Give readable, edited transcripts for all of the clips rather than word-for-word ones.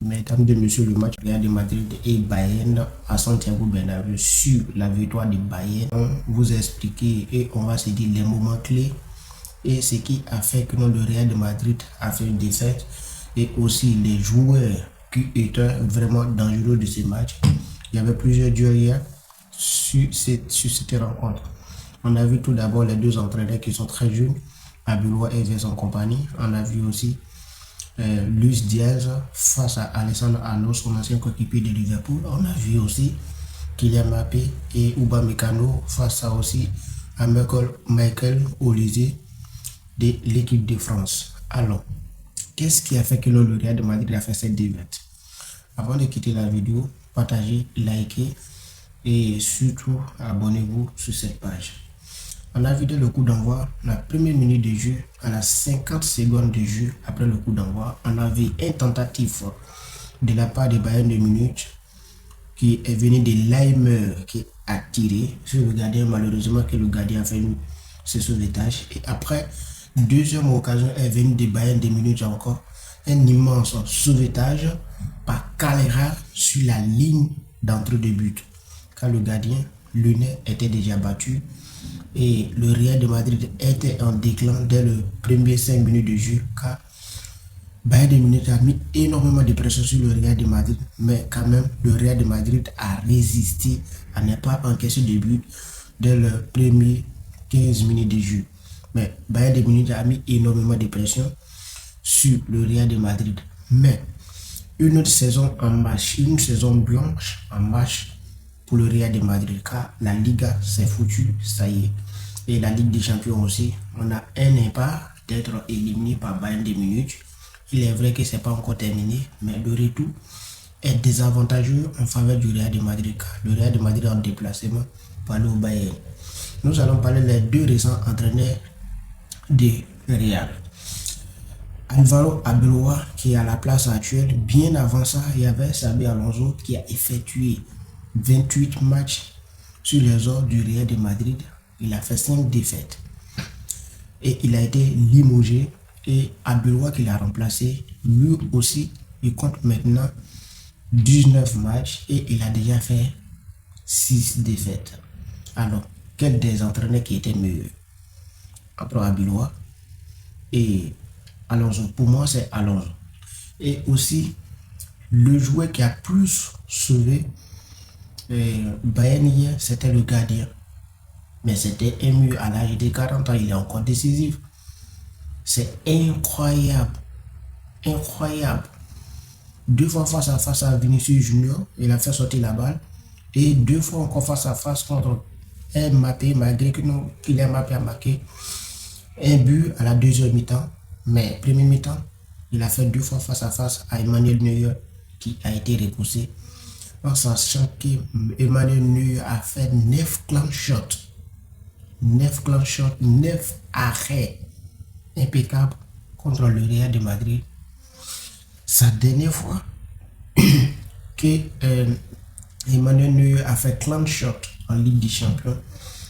Mesdames et messieurs, le match Real de Madrid et Bayern à Santiago Bernabéu sur la victoire de Bayern. On vous expliquer et on va se dire les moments clés et ce qui a fait que le Real de Madrid a fait une défaite et aussi les joueurs qui étaient vraiment dangereux de ce match. Il y avait plusieurs duels hier sur cette rencontre. On a vu tout d'abord les deux entraîneurs qui sont très jeunes, Arbeloa et Vincent Kompany. On a vu aussi Luis Diaz face à Alessandro Arnold, son ancien coéquipier de Liverpool. On a vu aussi Kylian Mbappé et Upamecano face à aussi à Michael Olise de l'équipe de France. Alors, qu'est-ce qui a fait que le Real de Madrid a fait cette défaite? Avant de quitter la vidéo, partagez, likez et surtout abonnez-vous sur cette page. On a vu dès le coup d'envoi, la première minute de jeu, à la 50 secondes de jeu après le coup d'envoi, on a vu un tentative de la part de Bayern de Munich qui est venu de Leimer qui a tiré sur le gardien. Malheureusement que le gardien a fait ce sauvetage. Et après, deuxième occasion est venue de Bayern de Munich encore. Un immense sauvetage par Calera sur la ligne d'entrée de but. Car le gardien, le nez était déjà battu. Et le Real de Madrid était en déclin dès le premier 5 minutes de jeu car Bayern de Munich a mis énormément de pression sur le Real de Madrid, mais quand même le Real de Madrid a résisté à ne pas encaisser de but dès le premier 15 minutes de jeu. Mais Bayern de Munich a mis énormément de pression sur le Real de Madrid. Mais une autre saison en marche, une saison blanche en marche pour le Real de Madrid car la Liga s'est foutue, ça y est. Et la Ligue des Champions aussi, on a un impact d'être éliminé par Bayern de Munich. Il est vrai que ce n'est pas encore terminé, mais le retour est désavantageux en faveur du Real de Madrid car le Real de Madrid en déplacement pour aller au Bayern. Nous allons parler des deux récents entraîneurs de Real. Álvaro Arbeloa qui est à la place actuelle. Bien avant ça, il y avait Xabi Alonso qui a effectué 28 matchs sur les ordres du Real de Madrid. Il a fait 5 défaites. Et il a été limogé. Et Arbeloa qui l'a remplacé, lui aussi, il compte maintenant 19 matchs et il a déjà fait 6 défaites. Alors, quel des entraîneurs qui était meilleur entre Arbeloa et Alonso? Pour moi, c'est Alonso. Et aussi, le joueur qui a plus sauvé Bayern hier, c'était le gardien. Mais c'était un mieux à l'âge de 40 ans, il est encore décisif. C'est incroyable. Incroyable. 2 fois face à face à Vinicius Junior, il a fait sortir la balle. Et 2 fois encore face à face contre Mbappé, malgré que Kylian Mbappé a marqué un but à la deuxième mi-temps. Mais premier mi-temps, il a fait 2 fois face à face à Emmanuel Neuer qui a été repoussé. En sachant qu'Emmanuel Neuer a fait 9 clean shots. 9 clean shots, 9 arrêts impeccable contre le Real de Madrid. Sa dernière fois que Emmanuel Neuer a fait clean shot en Ligue des Champions,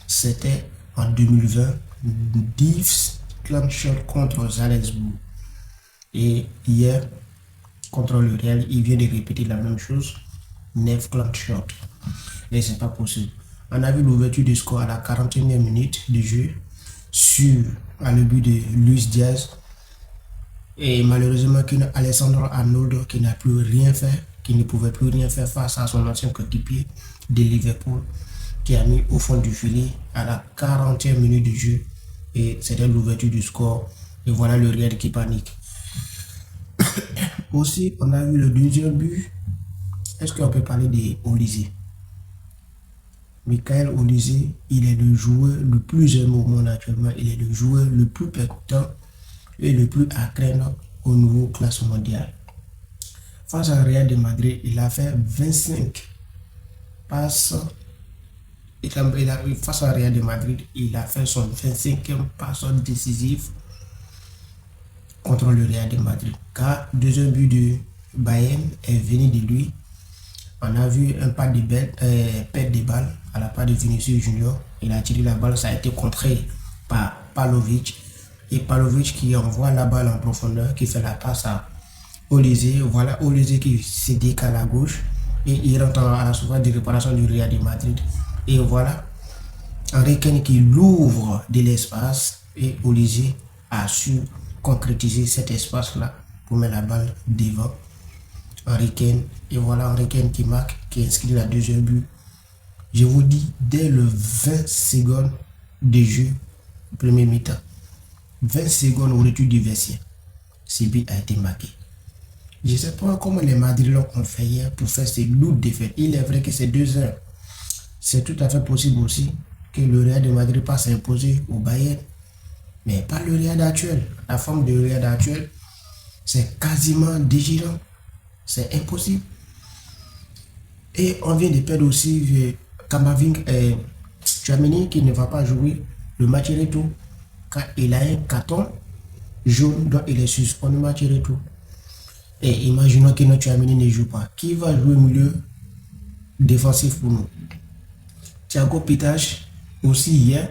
c'était en 2020, 10 clean shot contre Salzbourg. Et hier, contre le Real, il vient de répéter la même chose, 9 clean shots. Et c'est pas possible. On a vu l'ouverture du score à la 41e minute de jeu sur le but de Luis Diaz. Et malheureusement, Alessandro Arnold qui n'a plus rien fait, qui ne pouvait plus rien faire face à son ancien coéquipier de Liverpool, qui a mis au fond du filet à la 40e minute de jeu. Et c'était l'ouverture du score. Et voilà le Real qui panique. Aussi, on a vu le deuxième but. Est-ce qu'on peut parler de Olise? Michael Olise, il est le joueur le plus aimé au monde actuellement. Il est le joueur le plus percutant et le plus à craindre au niveau classe mondiale. Face à Real de Madrid, il a fait 25 passes. Face à Real de Madrid, il a fait son 25e passe décisif contre le Real de Madrid. Car deuxième but de Bayern est venu de lui. On a vu un pas de perte de balle à la part de Vinicius Junior. Il a tiré la balle, ça a été contré par Pavlovic. Et Pavlovic qui envoie la balle en profondeur, qui fait la passe à Olise, voilà Olise qui se décale à gauche et il rentre à la surface de réparation du Real de Madrid. Et voilà Henry Kane qui l'ouvre de l'espace et Olise a su concrétiser cet espace-là pour mettre la balle devant Henry Kane. Et voilà Henry Kane qui marque, qui inscrit la deuxième but. Je vous dis, dès le 20 secondes de jeu, premier mi-temps, 20 secondes au retour du vestiaire, ce but a été marqué. Je ne sais pas comment les Madrilènes ont fait hier pour faire ces lourdes défaites. Il est vrai que c'est 2 heures. C'est tout à fait possible aussi que le Real de Madrid passe à imposer au Bayern. Mais pas le Real actuel. La forme du Real actuel, c'est quasiment dégirant. C'est impossible. Et on vient de perdre aussi Kamavinga et Tchouaméni qui ne va pas jouer le match retour. Quand il a un carton jaune, donc il est suspendu le match retour. Et imaginons que notre Tchouaméni ne joue pas. Qui va jouer au milieu défensif pour nous? Thiago Pitage, aussi hier,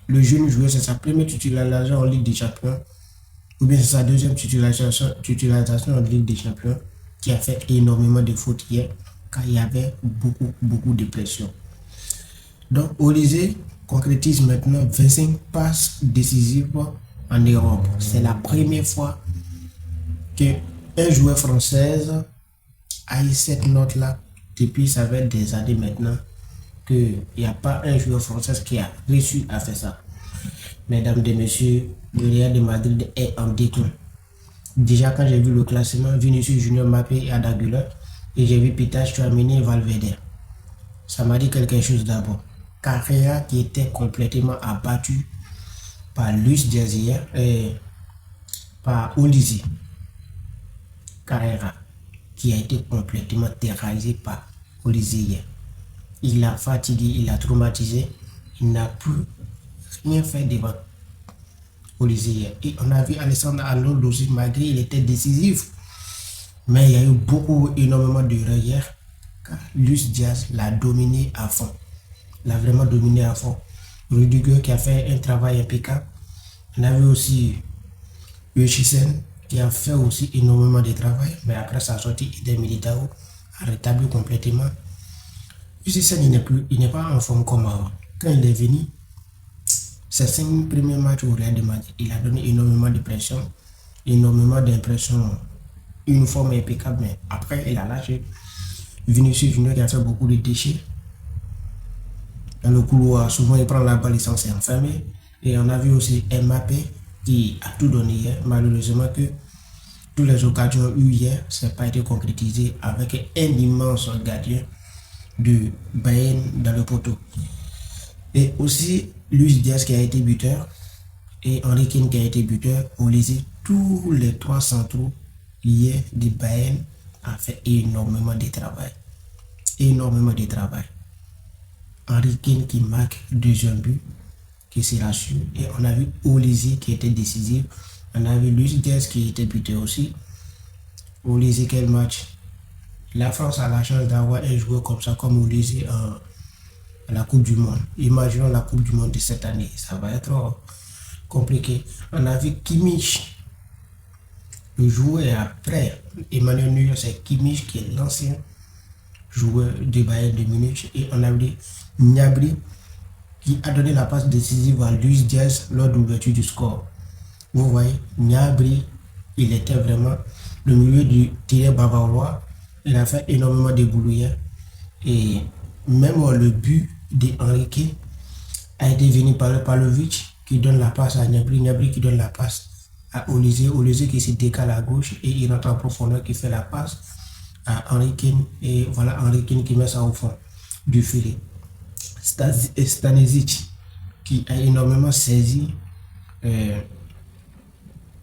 le jeune joueur, c'est sa première titularisation en Ligue des Champions, ou bien c'est sa deuxième titularisation en Ligue des Champions, qui a fait énormément de fautes hier, car il y avait beaucoup de pression. Donc, Olise concrétise maintenant 25 passes décisives en Europe. C'est la première fois qu'un joueur français a eu cette note-là, depuis ça fait des années maintenant, qu'il n'y a pas un joueur français qui a réussi à faire ça. Mesdames et messieurs, le Real de Madrid est en déclin. Déjà quand j'ai vu le classement, Vinicius Junior, Mbappé et Arda Güler, et j'ai vu Pitage, Tchouaméni et Valverde, ça m'a dit quelque chose d'abord. Carrera qui était complètement abattu par Luis Diaz hier et par Olise. Carrera qui a été complètement terrorisé par Olise hier. Il l'a fatigué, il l'a traumatisé, il n'a plus rien fait devant Olise hier. Et on a vu Alessandro Arnold aussi, malgré il était décisif, mais il y a eu énormément d'erreurs hier, car Luis Diaz l'a dominé à fond. L'a vraiment dominé à fond. Rudiger qui a fait un travail impeccable. On a vu aussi Uchisen qui a fait aussi énormément de travail, mais après sa sortie, Eder Militao a rétabli complètement. Uchisen, il n'est pas en forme comme avant. Quand il est venu, ses 5 premiers matchs au Real de Madrid, il a donné énormément de pression, énormément d'impression, une forme impeccable, mais après il a lâché. Vinicius Junior qui a fait beaucoup de déchets. Dans le couloir, souvent il prend la balle, il s'en s'est enfermé. Et on a vu aussi Mbappé qui a tout donné hier. Malheureusement que toutes les occasions eues hier, ça n'a pas été concrétisé avec un immense gardien de Bayern dans le poteau. Et aussi Luis Diaz qui a été buteur et Henry Kane qui a été buteur. Olise, tous les 3 centraux hier de Bayern a fait énormément de travail. Énormément de travail. Henry Kane qui marque deuxième but, qui se rassure. Et on a vu Olise qui était décisif. On a vu Luis Diaz qui était buteur aussi. Olise, quel match! La France a la chance d'avoir un joueur comme ça, comme Olise à la Coupe du Monde. Imaginons la Coupe du Monde de cette année. Ça va être compliqué. On a vu Kimmich. Le joueur après Emmanuel Neuer, c'est Kimmich qui est l'ancien joueur de Bayern de Munich. Et on a vu Gnabry qui a donné la passe décisive à Luis Diaz lors de l'ouverture du score. Vous voyez, Gnabry, il était vraiment le milieu du terrain bavarois. Il a fait énormément de boulot hier. Et même le but de Henrique a été venu par Pavlovic qui donne la passe à Gnabry. Gnabry qui donne la passe à Olise. Olise qui se décale à gauche et il rentre en profondeur qui fait la passe à Henry Kane. Et voilà Henry Kane qui met ça au fond du filet. Stanisic qui a énormément saisi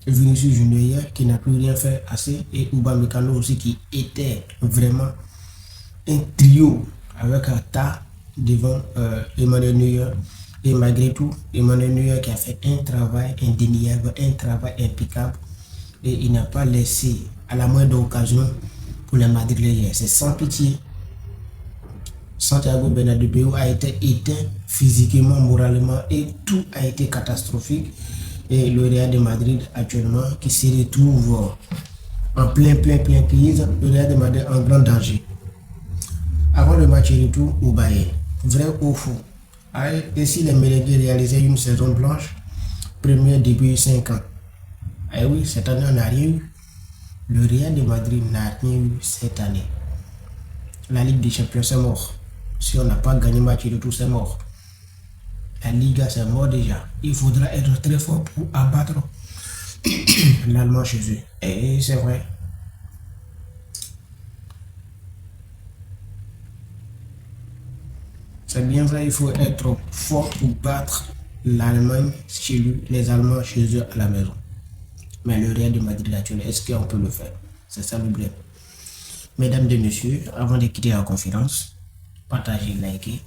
Vinicius Junior qui n'a plus rien fait assez, et Upamecano aussi qui était vraiment un trio avec Ata devant Emmanuel Neuer. Et malgré tout, Emmanuel Neuer qui a fait un travail indéniable, un travail impeccable, et il n'a pas laissé à la moindre occasion pour les Madrilènes. C'est sans pitié. Santiago Bernabéu a été éteint physiquement, moralement, et tout a été catastrophique. Et le Real de Madrid actuellement qui se retrouve en plein crise, le Real de Madrid en grand danger. Avant le match retour au Bayern, vrai ou faux? Et si les Merengues réalisaient une saison blanche, premier début 5 ans? Eh oui, cette année on n'a rien eu. Le Real de Madrid n'a rien eu cette année. La Ligue des Champions c'est mort. Si on n'a pas gagné match retour, c'est mort. La Liga c'est mort déjà. Il faudra être très fort pour abattre l'Allemand chez eux. Et c'est vrai. C'est bien vrai, il faut être fort pour battre l'Allemagne chez lui, les Allemands chez eux à la maison. Mais le Real de Madrid actuel, est-ce qu'on peut le faire? C'est ça le problème. Mesdames et messieurs, avant de quitter la conférence, partagez, likez